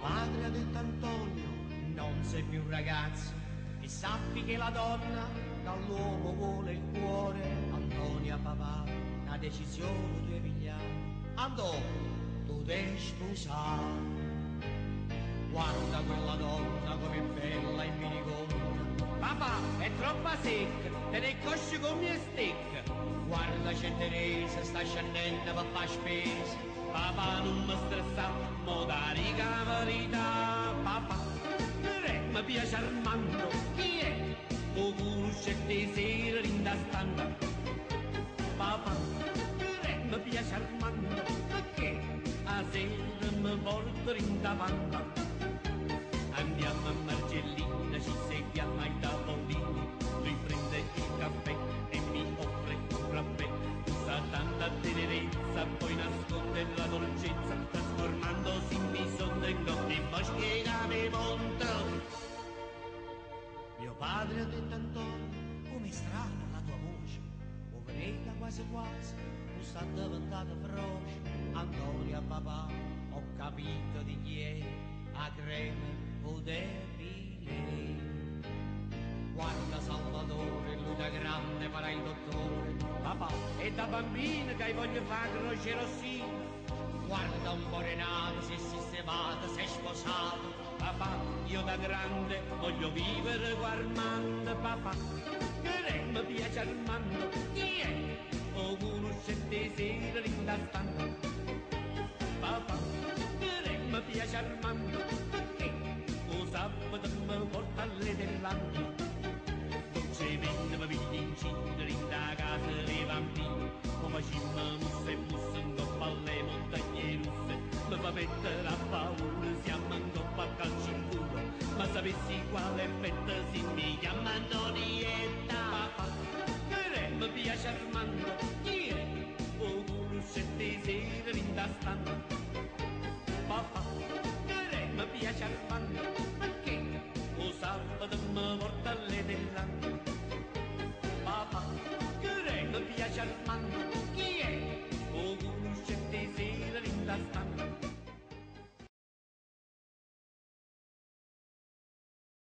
padre ha detto Antonio, non sei più un ragazzo, e sappi che la donna dall'uomo vuole il cuore. Antonia papà, una decisione tu hai pigliato. Antonio, tu devi sposare. Guarda quella donna come è bella in minigonna. Papà, è troppo secca, te ne cosci come mie stecca. Guarda c'è Teresa, sta scendendo per fare spesa. Papà non mi stressa, mo da riga verità. Papà, mi piace Armando, chi è? O conosce te sera in da stanza. Papà, mi piace Armando, perché a sera mi porta in davanti. Andiamo a Margellina, ci seguiamo ai tavolini. Lui prende il caffè e mi offre un frappè. Usa tanta tenerezza, poi nasconde la dolcezza, trasformandosi in bisonno in gotti boschi e monta. Mio padre ha detto Antonio, come strana la tua voce, poveretta quasi quasi, tu sta diventata feroce. Antonio papà, ho capito di chi è, a crema potebile. Guarda Salvatore, lui da grande farà il dottore. Papà, è da bambino che hai voglia di fare croce rossina. Guarda un po' Renato, si è sistemato, si è sposato. Papà, io da grande voglio vivere guardando. Papà, che mi piace Armando, chi è? O conoscete sera in da stanza. Papà, che mi piace Armando, perché? O sabato mi porta alle dell'anno. Se venne mi pigli incidere in da casa dei vampiri, come facciamo musse e musse in coppa alle montagne russe. Mi fa mettere a paura, siamo in coppa a calci in culo, ma sapessi quale effetto si mi chiama Antonietta. Papà, che mi piace Armando, chi è? O conoscete sera in da stanza. Papà, che mi piace Armando, perché? O sabato mi porta alle dell'anno. Papà, che mi piace Armando,